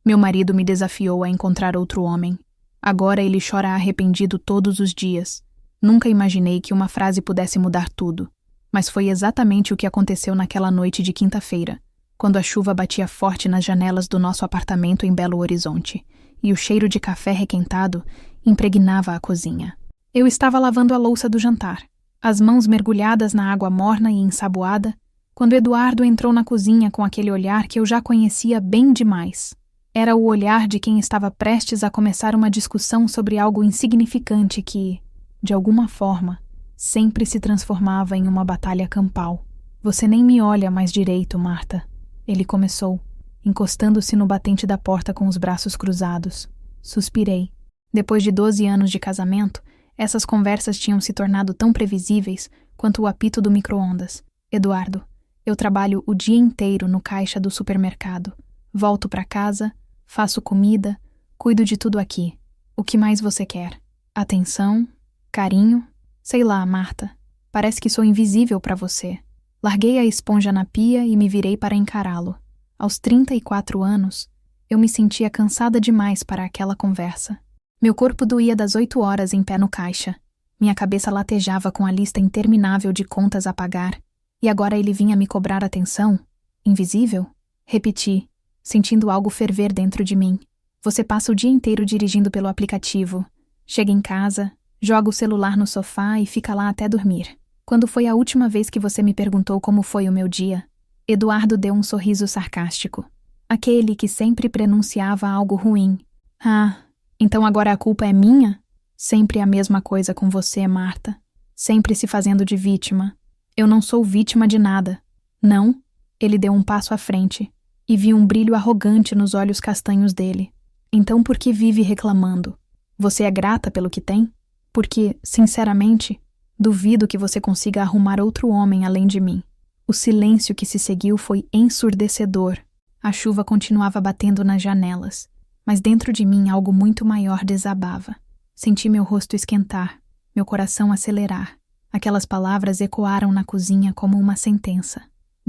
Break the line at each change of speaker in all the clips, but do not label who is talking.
Meu marido me desafiou a encontrar outro homem. Agora ele chora arrependido todos os dias. Nunca imaginei que uma frase pudesse mudar tudo. Mas foi exatamente o que aconteceu naquela noite de quinta-feira, quando a chuva batia forte nas janelas do nosso apartamento em Belo Horizonte, e o cheiro de café requentado impregnava a cozinha. Eu estava lavando a louça do jantar, as mãos mergulhadas na água morna e ensaboada, quando Eduardo entrou na cozinha com aquele olhar que eu já conhecia bem demais. Era o olhar de quem estava prestes a começar uma discussão sobre algo insignificante que, de alguma forma, sempre se transformava em uma batalha campal. Você nem me olha mais direito, Marta, ele começou, encostando-se no batente da porta com os braços cruzados. Suspirei. Depois de 12 anos de casamento, essas conversas tinham se tornado tão previsíveis quanto o apito do micro-ondas. Eduardo, eu trabalho o dia inteiro no caixa do supermercado. Volto para casa, faço comida, cuido de tudo aqui. O que mais você quer? Atenção? Carinho? Sei lá, Marta. Parece que sou invisível para você. Larguei a esponja na pia e me virei para encará-lo. Aos 34 anos, eu me sentia cansada demais para aquela conversa. Meu corpo doía das 8 horas em pé no caixa. Minha cabeça latejava com a lista interminável de contas a pagar. E agora ele vinha me cobrar atenção? Invisível? Repeti, sentindo algo ferver dentro de mim. Você passa o dia inteiro dirigindo pelo aplicativo. Chega em casa, joga o celular no sofá e fica lá até dormir. Quando foi a última vez que você me perguntou como foi o meu dia? Eduardo deu um sorriso sarcástico. Aquele que sempre pronunciava algo ruim. Ah, então agora a culpa é minha? Sempre a mesma coisa com você, Marta. Sempre se fazendo de vítima. Eu não sou vítima de nada. Não? Ele deu um passo à frente e vi um brilho arrogante nos olhos castanhos dele. Então por que vive reclamando? Você é grata pelo que tem? Porque, sinceramente, duvido que você consiga arrumar outro homem além de mim. O silêncio que se seguiu foi ensurdecedor. A chuva continuava batendo nas janelas, mas dentro de mim algo muito maior desabava. Senti meu rosto esquentar, meu coração acelerar. Aquelas palavras ecoaram na cozinha como uma sentença.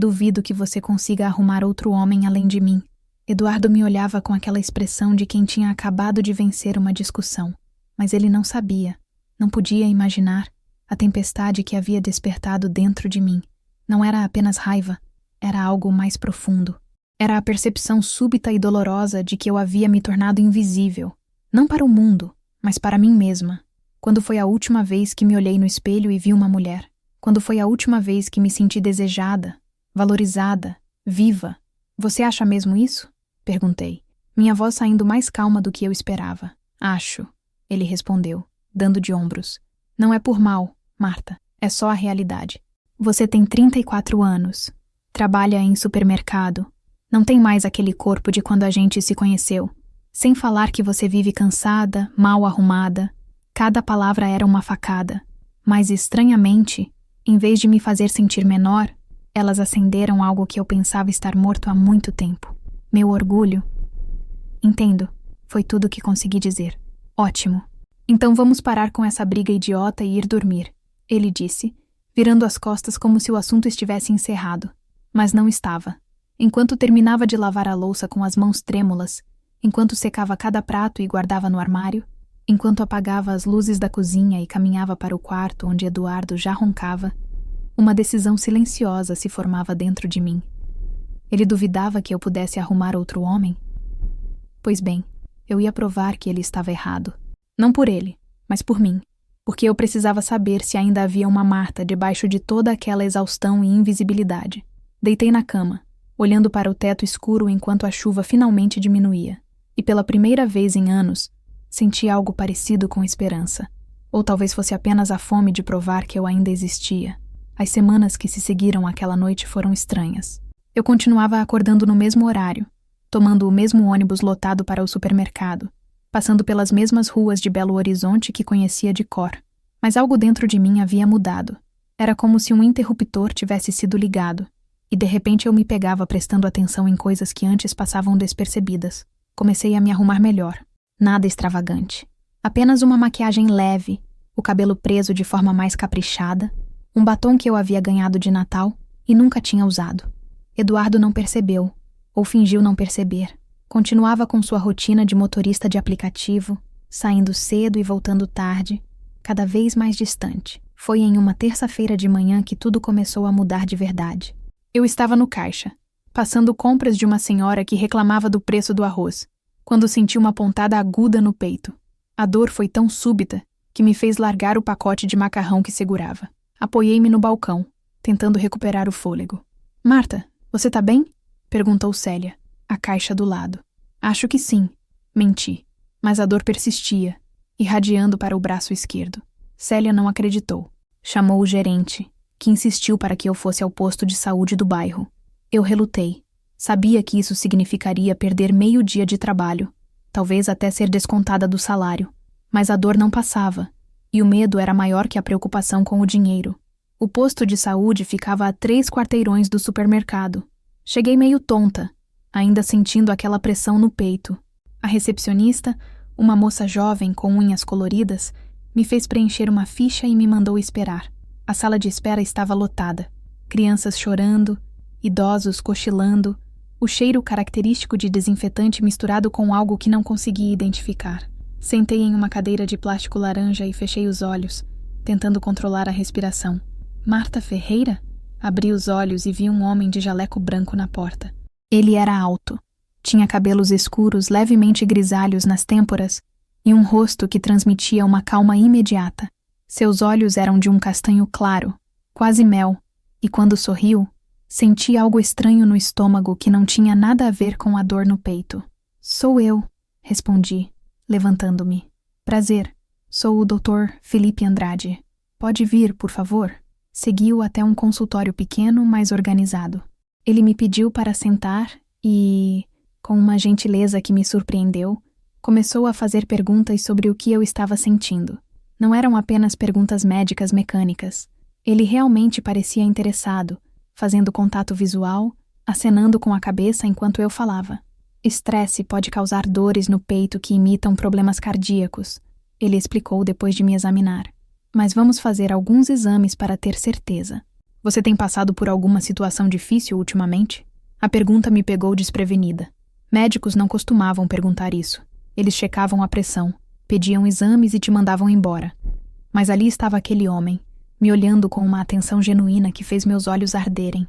Duvido que você consiga arrumar outro homem além de mim. Eduardo me olhava com aquela expressão de quem tinha acabado de vencer uma discussão. Mas ele não sabia, não podia imaginar a tempestade que havia despertado dentro de mim. Não era apenas raiva, era algo mais profundo. Era a percepção súbita e dolorosa de que eu havia me tornado invisível. Não para o mundo, mas para mim mesma. Quando foi a última vez que me olhei no espelho e vi uma mulher? Quando foi a última vez que me senti desejada, valorizada, viva? Você acha mesmo isso? Perguntei, minha voz saindo mais calma do que eu esperava. Acho, ele respondeu, dando de ombros. Não é por mal, Marta, é só a realidade. Você tem 34 anos, trabalha em supermercado, não tem mais aquele corpo de quando a gente se conheceu. Sem falar que você vive cansada, mal arrumada. Cada palavra era uma facada, mas estranhamente, em vez de me fazer sentir menor, elas acenderam algo que eu pensava estar morto há muito tempo. Meu orgulho. Entendo, foi tudo o que consegui dizer. Ótimo. Então vamos parar com essa briga idiota e ir dormir, ele disse, virando as costas como se o assunto estivesse encerrado. Mas não estava. Enquanto terminava de lavar a louça com as mãos trêmulas, enquanto secava cada prato e guardava no armário, enquanto apagava as luzes da cozinha e caminhava para o quarto onde Eduardo já roncava, uma decisão silenciosa se formava dentro de mim. Ele duvidava que eu pudesse arrumar outro homem? Pois bem, eu ia provar que ele estava errado. Não por ele, mas por mim. Porque eu precisava saber se ainda havia uma Marta debaixo de toda aquela exaustão e invisibilidade. Deitei na cama, olhando para o teto escuro enquanto a chuva finalmente diminuía. E pela primeira vez em anos, senti algo parecido com esperança. Ou talvez fosse apenas a fome de provar que eu ainda existia. As semanas que se seguiram àquela noite foram estranhas. Eu continuava acordando no mesmo horário, tomando o mesmo ônibus lotado para o supermercado, passando pelas mesmas ruas de Belo Horizonte que conhecia de cor. Mas algo dentro de mim havia mudado. Era como se um interruptor tivesse sido ligado, e de repente eu me pegava prestando atenção em coisas que antes passavam despercebidas. Comecei a me arrumar melhor. Nada extravagante. Apenas uma maquiagem leve, o cabelo preso de forma mais caprichada, um batom que eu havia ganhado de Natal e nunca tinha usado. Eduardo não percebeu, ou fingiu não perceber. Continuava com sua rotina de motorista de aplicativo, saindo cedo e voltando tarde, cada vez mais distante. Foi em uma terça-feira de manhã que tudo começou a mudar de verdade. Eu estava no caixa, passando compras de uma senhora que reclamava do preço do arroz, quando senti uma pontada aguda no peito. A dor foi tão súbita que me fez largar o pacote de macarrão que segurava. Apoiei-me no balcão, tentando recuperar o fôlego. Marta, você tá bem? Perguntou Célia, a caixa do lado. Acho que sim, menti, mas a dor persistia, irradiando para o braço esquerdo. Célia não acreditou. Chamou o gerente, que insistiu para que eu fosse ao posto de saúde do bairro. Eu relutei. Sabia que isso significaria perder meio dia de trabalho, talvez até ser descontada do salário. Mas a dor não passava, e o medo era maior que a preocupação com o dinheiro. O posto de saúde ficava a 3 quarteirões do supermercado. Cheguei meio tonta, ainda sentindo aquela pressão no peito. A recepcionista, uma moça jovem com unhas coloridas, me fez preencher uma ficha e me mandou esperar. A sala de espera estava lotada. Crianças chorando, idosos cochilando, o cheiro característico de desinfetante misturado com algo que não conseguia identificar. Sentei em uma cadeira de plástico laranja e fechei os olhos, tentando controlar a respiração. Marta Ferreira? Abri os olhos e vi um homem de jaleco branco na porta. Ele era alto. Tinha cabelos escuros levemente grisalhos nas têmporas e um rosto que transmitia uma calma imediata. Seus olhos eram de um castanho claro, quase mel, e quando sorriu, senti algo estranho no estômago que não tinha nada a ver com a dor no peito. Sou eu, respondi, levantando-me. Prazer, sou o Dr. Felipe Andrade. Pode vir, por favor? Seguiu até um consultório pequeno, mas organizado. Ele me pediu para sentar e, com uma gentileza que me surpreendeu, começou a fazer perguntas sobre o que eu estava sentindo. Não eram apenas perguntas médicas mecânicas. Ele realmente parecia interessado, fazendo contato visual, acenando com a cabeça enquanto eu falava. Estresse pode causar dores no peito que imitam problemas cardíacos, ele explicou depois de me examinar. Mas vamos fazer alguns exames para ter certeza. Você tem passado por alguma situação difícil ultimamente? A pergunta me pegou desprevenida. Médicos não costumavam perguntar isso. Eles checavam a pressão, pediam exames e te mandavam embora. Mas ali estava aquele homem, me olhando com uma atenção genuína que fez meus olhos arderem.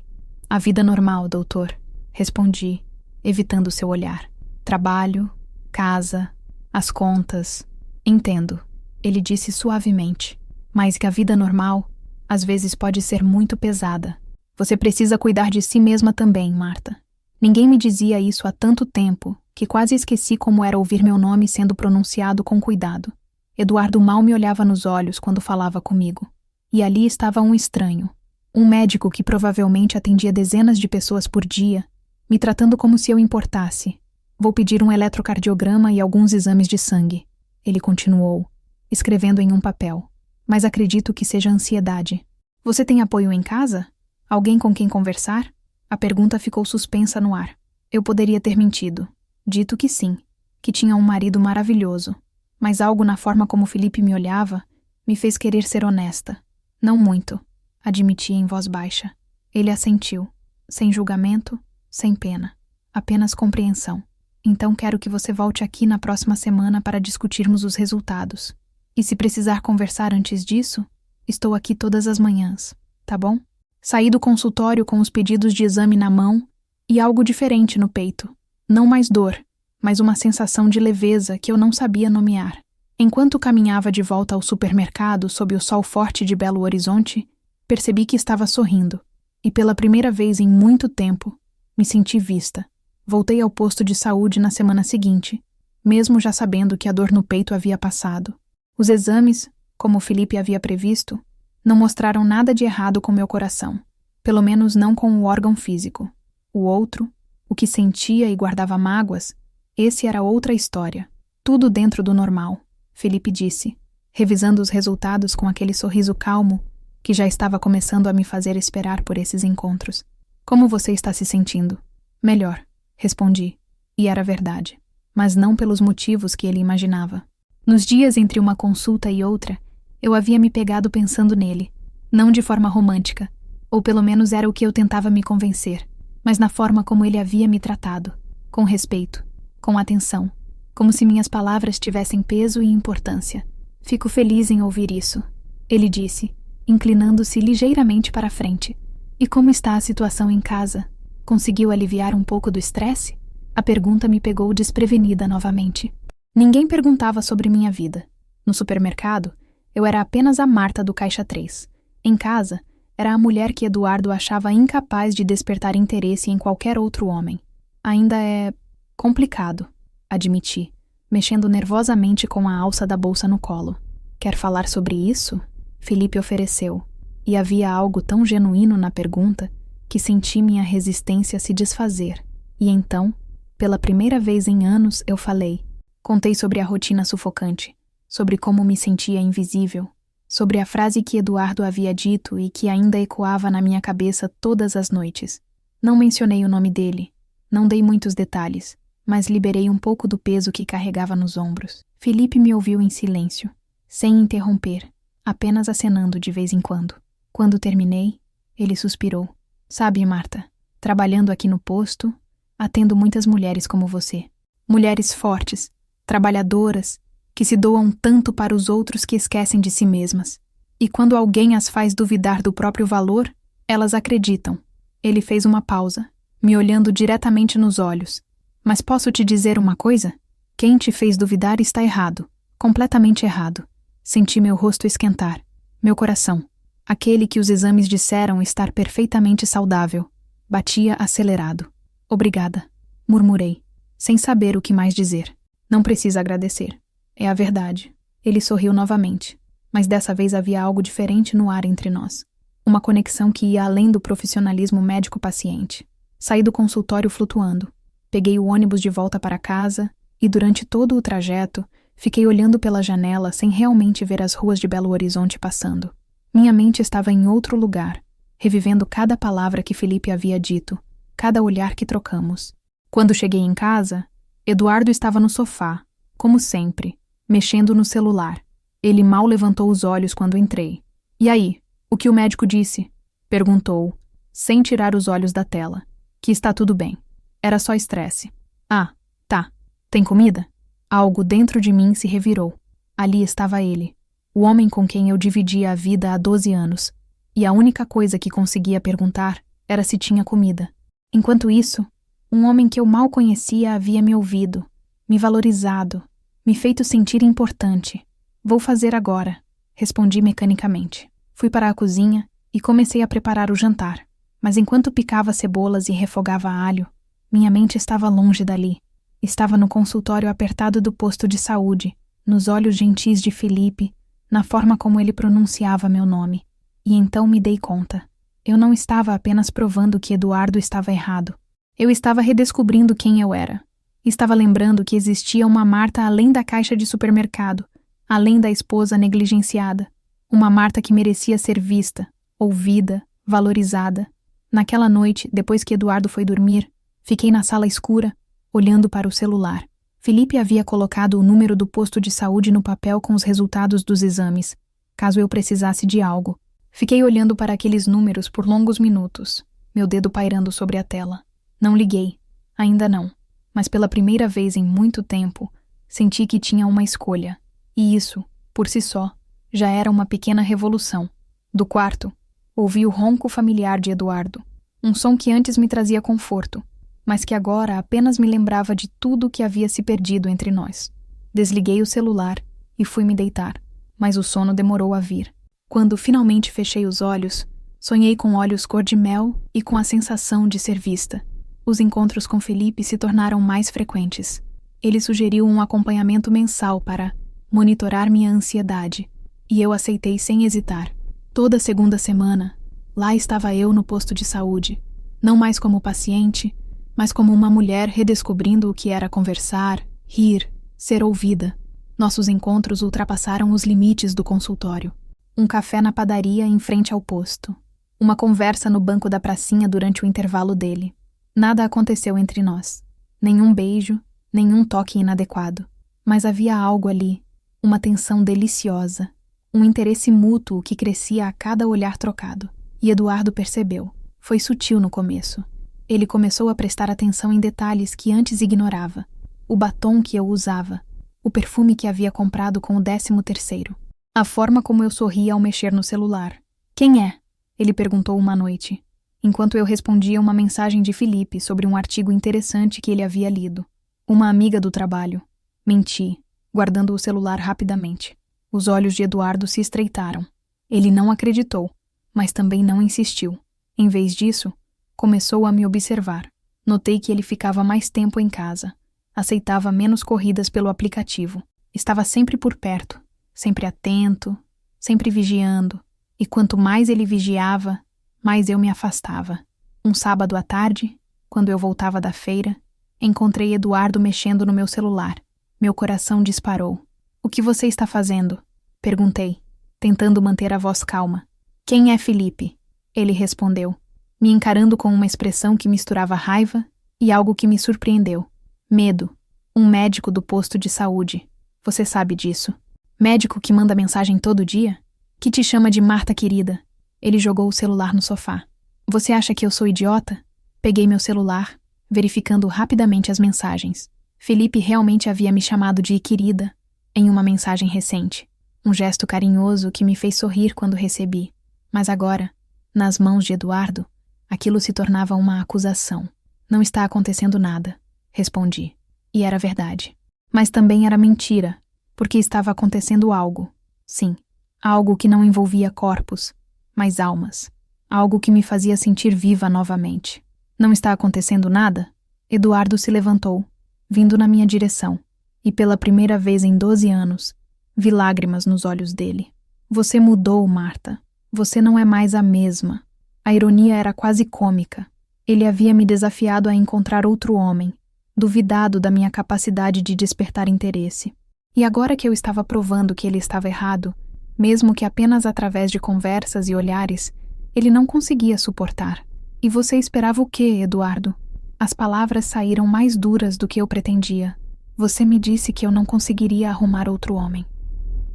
A vida normal, doutor, respondi, evitando seu olhar. Trabalho, casa, as contas. Entendo, ele disse suavemente. Mas que a vida normal, às vezes, pode ser muito pesada. Você precisa cuidar de si mesma também, Marta. Ninguém me dizia isso há tanto tempo que quase esqueci como era ouvir meu nome sendo pronunciado com cuidado. Eduardo mal me olhava nos olhos quando falava comigo. E ali estava um estranho, um médico que provavelmente atendia dezenas de pessoas por dia, me tratando como se eu importasse. Vou pedir um eletrocardiograma e alguns exames de sangue, ele continuou, escrevendo em um papel. Mas acredito que seja ansiedade. Você tem apoio em casa? Alguém com quem conversar? A pergunta ficou suspensa no ar. Eu poderia ter mentido. Dito que sim, que tinha um marido maravilhoso. Mas algo na forma como Felipe me olhava me fez querer ser honesta. Não muito, admiti em voz baixa. Ele assentiu, sem julgamento, sem pena, apenas compreensão. Então quero que você volte aqui na próxima semana para discutirmos os resultados. E se precisar conversar antes disso, estou aqui todas as manhãs, tá bom? Saí do consultório com os pedidos de exame na mão e algo diferente no peito. Não mais dor, mas uma sensação de leveza que eu não sabia nomear. Enquanto caminhava de volta ao supermercado sob o sol forte de Belo Horizonte, percebi que estava sorrindo. E pela primeira vez em muito tempo, me senti vista. Voltei ao posto de saúde na semana seguinte, mesmo já sabendo que a dor no peito havia passado. Os exames, como o Felipe havia previsto, não mostraram nada de errado com meu coração, pelo menos não com o órgão físico. O outro, o que sentia e guardava mágoas, esse era outra história. Tudo dentro do normal, Felipe disse, revisando os resultados com aquele sorriso calmo que já estava começando a me fazer esperar por esses encontros. Como você está se sentindo? Melhor, respondi, e era verdade, mas não pelos motivos que ele imaginava. Nos dias entre uma consulta e outra, eu havia me pegado pensando nele, não de forma romântica, ou pelo menos era o que eu tentava me convencer, mas na forma como ele havia me tratado, com respeito, com atenção, como se minhas palavras tivessem peso e importância. Fico feliz em ouvir isso, ele disse, inclinando-se ligeiramente para a frente. E como está a situação em casa? Conseguiu aliviar um pouco do estresse? A pergunta me pegou desprevenida novamente. Ninguém perguntava sobre minha vida. No supermercado, eu era apenas a Marta do Caixa 3. Em casa, era a mulher que Eduardo achava incapaz de despertar interesse em qualquer outro homem. Ainda é complicado, admiti, mexendo nervosamente com a alça da bolsa no colo. Quer falar sobre isso? Felipe ofereceu, e havia algo tão genuíno na pergunta que senti minha resistência se desfazer. E então, pela primeira vez em anos, eu falei. Contei sobre a rotina sufocante, sobre como me sentia invisível, sobre a frase que Eduardo havia dito e que ainda ecoava na minha cabeça todas as noites. Não mencionei o nome dele, não dei muitos detalhes, mas liberei um pouco do peso que carregava nos ombros. Felipe me ouviu em silêncio, sem interromper, apenas acenando de vez em quando. Quando terminei, ele suspirou. Sabe, Marta, trabalhando aqui no posto, atendo muitas mulheres como você. Mulheres fortes, trabalhadoras, que se doam tanto para os outros que esquecem de si mesmas. E quando alguém as faz duvidar do próprio valor, elas acreditam. Ele fez uma pausa, me olhando diretamente nos olhos. Mas posso te dizer uma coisa? Quem te fez duvidar está errado, completamente errado. Senti meu rosto esquentar, meu coração, aquele que os exames disseram estar perfeitamente saudável, batia acelerado. Obrigada, murmurei, sem saber o que mais dizer. Não precisa agradecer. É a verdade. Ele sorriu novamente, mas dessa vez havia algo diferente no ar entre nós. Uma conexão que ia além do profissionalismo médico-paciente. Saí do consultório flutuando. Peguei o ônibus de volta para casa e, durante todo o trajeto, fiquei olhando pela janela sem realmente ver as ruas de Belo Horizonte passando. Minha mente estava em outro lugar, revivendo cada palavra que Felipe havia dito, cada olhar que trocamos. Quando cheguei em casa, Eduardo estava no sofá, como sempre, mexendo no celular. Ele mal levantou os olhos quando entrei. E aí, o que o médico disse? Perguntou, sem tirar os olhos da tela. Que está tudo bem. Era só estresse. Ah, tá. Tem comida? Algo dentro de mim se revirou. Ali estava ele, o homem com quem eu dividia a vida há 12 anos. E a única coisa que conseguia perguntar era se tinha comida. Enquanto isso, um homem que eu mal conhecia havia me ouvido, me valorizado, me feito sentir importante. Vou fazer agora, respondi mecanicamente. Fui para a cozinha e comecei a preparar o jantar. Mas enquanto picava cebolas e refogava alho, minha mente estava longe dali. Estava no consultório apertado do posto de saúde, nos olhos gentis de Felipe, na forma como ele pronunciava meu nome. E então me dei conta. Eu não estava apenas provando que Eduardo estava errado. Eu estava redescobrindo quem eu era. Estava lembrando que existia uma Marta além da caixa de supermercado, além da esposa negligenciada. Uma Marta que merecia ser vista, ouvida, valorizada. Naquela noite, depois que Eduardo foi dormir, fiquei na sala escura, olhando para o celular. Felipe havia colocado o número do posto de saúde no papel com os resultados dos exames, caso eu precisasse de algo. Fiquei olhando para aqueles números por longos minutos, meu dedo pairando sobre a tela. Não liguei, ainda não, mas pela primeira vez em muito tempo, senti que tinha uma escolha. E isso, por si só, já era uma pequena revolução. Do quarto, ouvi o ronco familiar de Eduardo, um som que antes me trazia conforto, mas que agora apenas me lembrava de tudo o que havia se perdido entre nós. Desliguei o celular e fui me deitar, mas o sono demorou a vir. Quando finalmente fechei os olhos, sonhei com olhos cor de mel e com a sensação de ser vista. Os encontros com Felipe se tornaram mais frequentes. Ele sugeriu um acompanhamento mensal para monitorar minha ansiedade, e eu aceitei sem hesitar. Toda segunda semana, lá estava eu no posto de saúde, não mais como paciente, mas como uma mulher redescobrindo o que era conversar, rir, ser ouvida. Nossos encontros ultrapassaram os limites do consultório. Um café na padaria em frente ao posto. Uma conversa no banco da pracinha durante o intervalo dele. Nada aconteceu entre nós. Nenhum beijo, nenhum toque inadequado. Mas havia algo ali, uma tensão deliciosa, um interesse mútuo que crescia a cada olhar trocado. E Eduardo percebeu. Foi sutil no começo. Ele começou a prestar atenção em detalhes que antes ignorava. o batom que eu usava, o perfume que havia comprado com o 13º, a forma como eu sorria ao mexer no celular. Quem é? Ele perguntou uma noite, enquanto eu respondia uma mensagem de Felipe sobre um artigo interessante que ele havia lido. Uma amiga do trabalho. Menti, guardando o celular rapidamente. Os olhos de Eduardo se estreitaram. Ele não acreditou, mas também não insistiu. Em vez disso, começou a me observar. Notei que ele ficava mais tempo em casa. Aceitava menos corridas pelo aplicativo. Estava sempre por perto, sempre atento, sempre vigiando. E quanto mais ele vigiava, mais eu me afastava. Um sábado à tarde, quando eu voltava da feira, encontrei Eduardo mexendo no meu celular. Meu coração disparou. O que você está fazendo? Perguntei, tentando manter a voz calma. Quem é Felipe? Ele respondeu, me encarando com uma expressão que misturava raiva e algo que me surpreendeu. Medo. Um médico do posto de saúde. Você sabe disso. Médico que manda mensagem todo dia? Que te chama de Marta querida. Ele jogou o celular no sofá. Você acha que eu sou idiota? Peguei meu celular, verificando rapidamente as mensagens. Felipe realmente havia me chamado de querida em uma mensagem recente. Um gesto carinhoso que me fez sorrir quando recebi. Mas agora, nas mãos de Eduardo, aquilo se tornava uma acusação. Não está acontecendo nada, respondi. E era verdade. Mas também era mentira, porque estava acontecendo algo. Sim, algo que não envolvia corpos, mas almas. Algo que me fazia sentir viva novamente. Não está acontecendo nada? Eduardo se levantou, vindo na minha direção, e pela primeira vez em 12 anos, vi lágrimas nos olhos dele. Você mudou, Marta. Você não é mais a mesma. A ironia era quase cômica. Ele havia me desafiado a encontrar outro homem, duvidado da minha capacidade de despertar interesse. E agora que eu estava provando que ele estava errado, mesmo que apenas através de conversas e olhares, ele não conseguia suportar. E você esperava o quê, Eduardo? As palavras saíram mais duras do que eu pretendia. Você me disse que eu não conseguiria arrumar outro homem.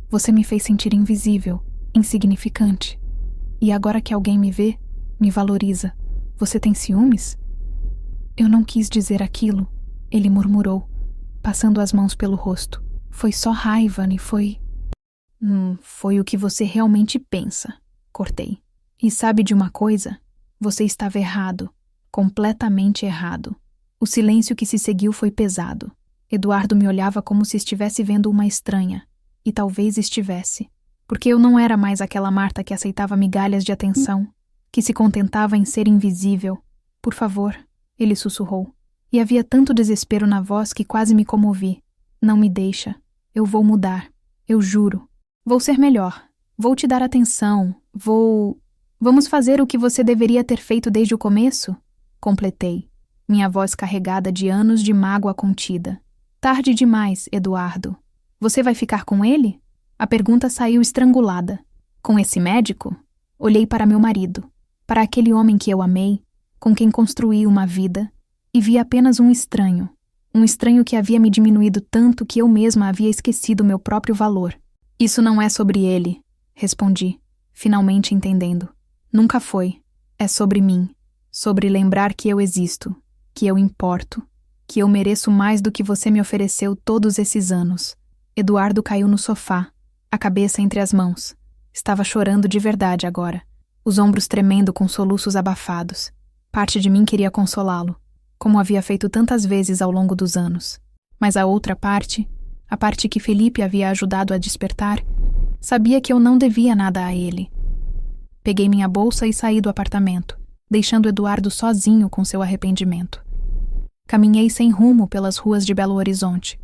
Você me fez sentir invisível, insignificante. E agora que alguém me vê, me valoriza. Você tem ciúmes? Eu não quis dizer aquilo, ele murmurou, passando as mãos pelo rosto. Foi só raiva, e foi... Foi o que você realmente pensa, cortei. E sabe de uma coisa? Você estava errado, completamente errado. O silêncio que se seguiu foi pesado. Eduardo me olhava como se estivesse vendo uma estranha, e talvez estivesse, porque eu não era mais aquela Marta que aceitava migalhas de atenção, que se contentava em ser invisível. Por favor, ele sussurrou, e havia tanto desespero na voz que quase me comovi. Não me deixa. Eu vou mudar. Eu juro. Vou ser melhor. Vou te dar atenção. Vamos fazer o que você deveria ter feito desde o começo? Completei, minha voz carregada de anos de mágoa contida. Tarde demais, Eduardo. Você vai ficar com ele? A pergunta saiu estrangulada. Com esse médico? Olhei para meu marido, para aquele homem que eu amei, com quem construí uma vida, e vi apenas um estranho que havia me diminuído tanto que eu mesma havia esquecido meu próprio valor. Isso não é sobre ele, respondi, finalmente entendendo. Nunca foi. É sobre mim. Sobre lembrar que eu existo, que eu importo, que eu mereço mais do que você me ofereceu todos esses anos. Eduardo caiu no sofá, a cabeça entre as mãos. Estava chorando de verdade agora, os ombros tremendo com soluços abafados. Parte de mim queria consolá-lo, como havia feito tantas vezes ao longo dos anos. Mas a outra parte, a parte que Felipe havia ajudado a despertar, sabia que eu não devia nada a ele. Peguei minha bolsa e saí do apartamento, deixando Eduardo sozinho com seu arrependimento. Caminhei sem rumo pelas ruas de Belo Horizonte,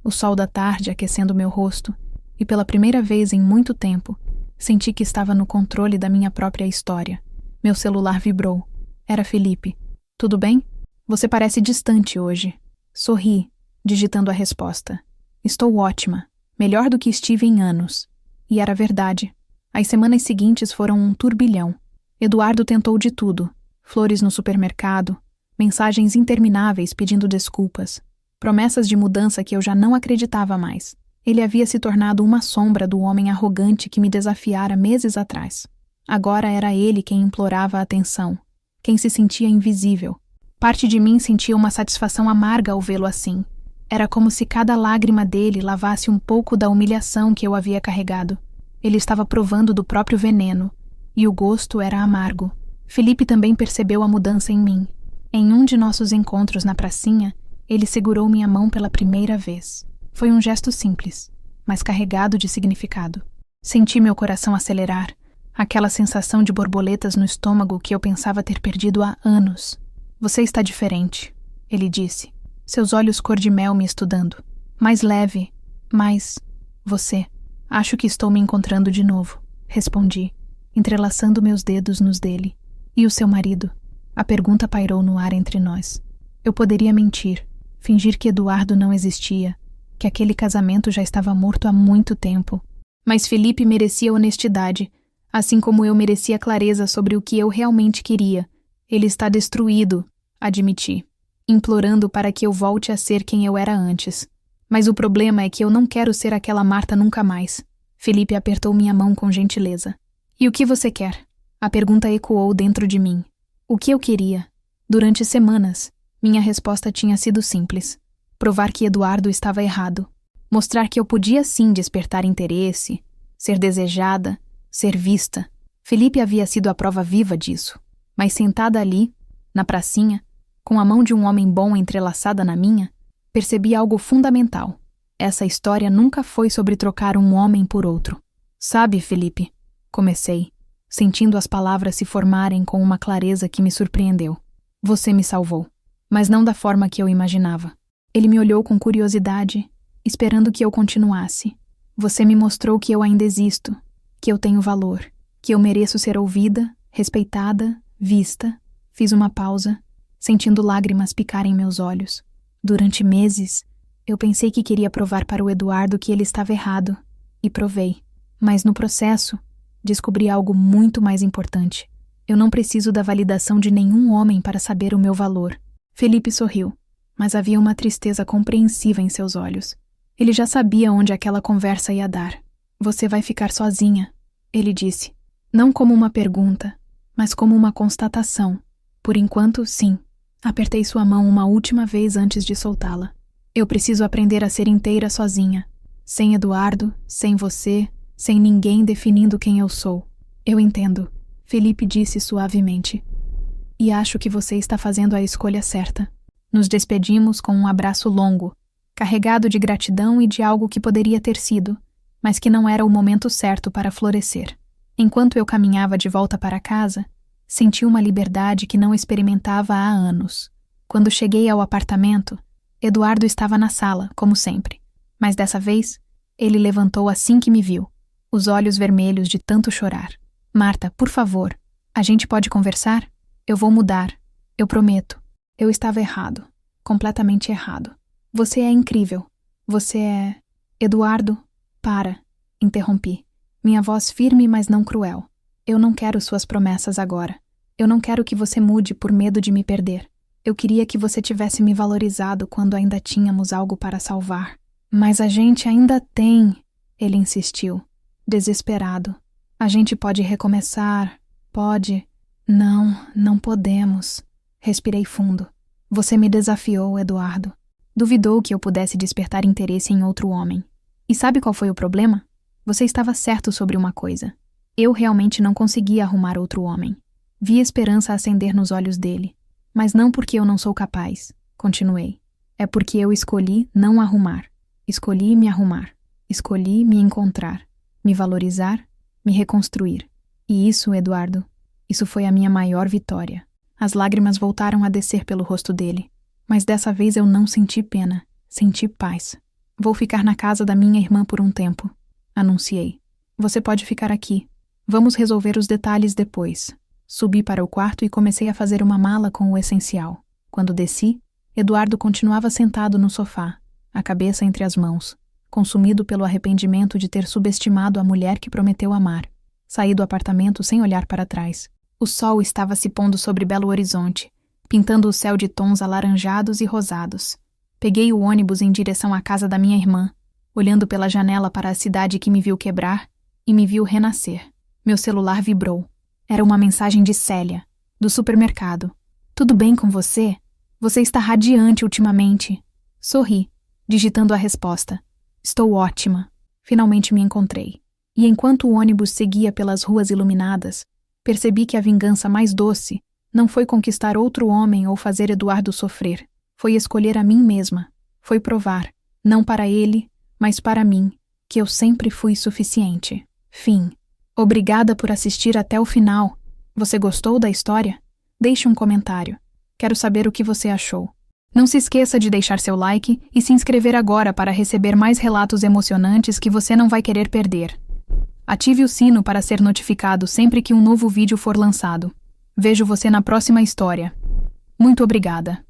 o sol da tarde aquecendo meu rosto, e pela primeira vez em muito tempo, senti que estava no controle da minha própria história. Meu celular vibrou. Era Felipe. Tudo bem? Você parece distante hoje. Sorri, digitando a resposta. Estou ótima, melhor do que estive em anos. E era verdade. As semanas seguintes foram um turbilhão. Eduardo tentou de tudo. Flores no supermercado, mensagens intermináveis pedindo desculpas, promessas de mudança que eu já não acreditava mais. Ele havia se tornado uma sombra do homem arrogante que me desafiara meses atrás. Agora era ele quem implorava a atenção, quem se sentia invisível. Parte de mim sentia uma satisfação amarga ao vê-lo assim, Era como se cada lágrima dele lavasse um pouco da humilhação que eu havia carregado. Ele estava provando do próprio veneno, e o gosto era amargo. Felipe também percebeu a mudança em mim. Em um de nossos encontros na pracinha, ele segurou minha mão pela primeira vez. Foi um gesto simples, mas carregado de significado. Senti meu coração acelerar, aquela sensação de borboletas no estômago que eu pensava ter perdido há anos. Você está diferente, ele disse, seus olhos cor de mel me estudando. Mais leve, mais... você. Acho que estou me encontrando de novo, respondi, entrelaçando meus dedos nos dele. E o seu marido? A pergunta pairou no ar entre nós. Eu poderia mentir, fingir que Eduardo não existia, que aquele casamento já estava morto há muito tempo. Mas Felipe merecia honestidade, assim como eu merecia clareza sobre o que eu realmente queria. Ele está destruído, admiti, implorando para que eu volte a ser quem eu era antes. Mas o problema é que eu não quero ser aquela Marta nunca mais. Felipe apertou minha mão com gentileza. E o que você quer? A pergunta ecoou dentro de mim. O que eu queria? Durante semanas, minha resposta tinha sido simples. Provar que Eduardo estava errado. Mostrar que eu podia sim despertar interesse, ser desejada, ser vista. Felipe havia sido a prova viva disso. Mas sentada ali, na pracinha, com a mão de um homem bom entrelaçada na minha, percebi algo fundamental. Essa história nunca foi sobre trocar um homem por outro. Sabe, Felipe, comecei, sentindo as palavras se formarem com uma clareza que me surpreendeu. Você me salvou, mas não da forma que eu imaginava. Ele me olhou com curiosidade, esperando que eu continuasse. Você me mostrou que eu ainda existo, que eu tenho valor, que eu mereço ser ouvida, respeitada, vista. Fiz uma pausa, sentindo lágrimas picarem meus olhos. Durante meses, eu pensei que queria provar para o Eduardo que ele estava errado, e provei. Mas no processo, descobri algo muito mais importante. Eu não preciso da validação de nenhum homem para saber o meu valor. Felipe sorriu, mas havia uma tristeza compreensiva em seus olhos. Ele já sabia onde aquela conversa ia dar. Você vai ficar sozinha, ele disse. Não como uma pergunta, mas como uma constatação. Por enquanto, sim. Apertei sua mão uma última vez antes de soltá-la. Eu preciso aprender a ser inteira sozinha. Sem Eduardo, sem você, sem ninguém definindo quem eu sou. Eu entendo, Felipe disse suavemente. E acho que você está fazendo a escolha certa. Nos despedimos com um abraço longo, carregado de gratidão e de algo que poderia ter sido, mas que não era o momento certo para florescer. Enquanto eu caminhava de volta para casa, senti uma liberdade que não experimentava há anos. Quando cheguei ao apartamento, Eduardo estava na sala, como sempre. Mas dessa vez, ele levantou assim que me viu, os olhos vermelhos de tanto chorar. Marta, por favor, a gente pode conversar? Eu vou mudar, eu prometo. Eu estava errado, completamente errado. Você é incrível. Você é... Eduardo, para, interrompi. Minha voz firme, mas não cruel. Eu não quero suas promessas agora. Eu não quero que você mude por medo de me perder. Eu queria que você tivesse me valorizado quando ainda tínhamos algo para salvar. Mas a gente ainda tem, ele insistiu, desesperado. A gente pode recomeçar, pode... Não podemos. Respirei fundo. Você me desafiou, Eduardo. Duvidou que eu pudesse despertar interesse em outro homem. E sabe qual foi o problema? Você estava certo sobre uma coisa. Eu realmente não conseguia arrumar outro homem. Vi esperança acender nos olhos dele. Mas não porque eu não sou capaz, continuei. É porque eu escolhi não arrumar. Escolhi me arrumar. Escolhi me encontrar, me valorizar, me reconstruir. E isso, Eduardo, isso foi a minha maior vitória. As lágrimas voltaram a descer pelo rosto dele. Mas dessa vez eu não senti pena, senti paz. Vou ficar na casa da minha irmã por um tempo, anunciei. Você pode ficar aqui. Vamos resolver os detalhes depois. Subi para o quarto e comecei a fazer uma mala com o essencial. Quando desci, Eduardo continuava sentado no sofá, a cabeça entre as mãos, consumido pelo arrependimento de ter subestimado a mulher que prometeu amar. Saí do apartamento sem olhar para trás. O sol estava se pondo sobre Belo Horizonte, pintando o céu de tons alaranjados e rosados. Peguei o ônibus em direção à casa da minha irmã, olhando pela janela para a cidade que me viu quebrar e me viu renascer. Meu celular vibrou. Era uma mensagem de Célia, do supermercado. Tudo bem com você? Você está radiante ultimamente. Sorri. digitando a resposta. Estou ótima. Finalmente me encontrei. E enquanto o ônibus seguia pelas ruas iluminadas, percebi que a vingança mais doce não foi conquistar outro homem ou fazer Eduardo sofrer. Foi escolher a mim mesma. Foi provar, não para ele, mas para mim, que eu sempre fui suficiente. Fim. Obrigada por assistir até o final. Você gostou da história? Deixe um comentário. Quero saber o que você achou. Não se esqueça de deixar seu like e se inscrever agora para receber mais relatos emocionantes que você não vai querer perder. Ative o sino para ser notificado sempre que um novo vídeo for lançado. Vejo você na próxima história. Muito obrigada.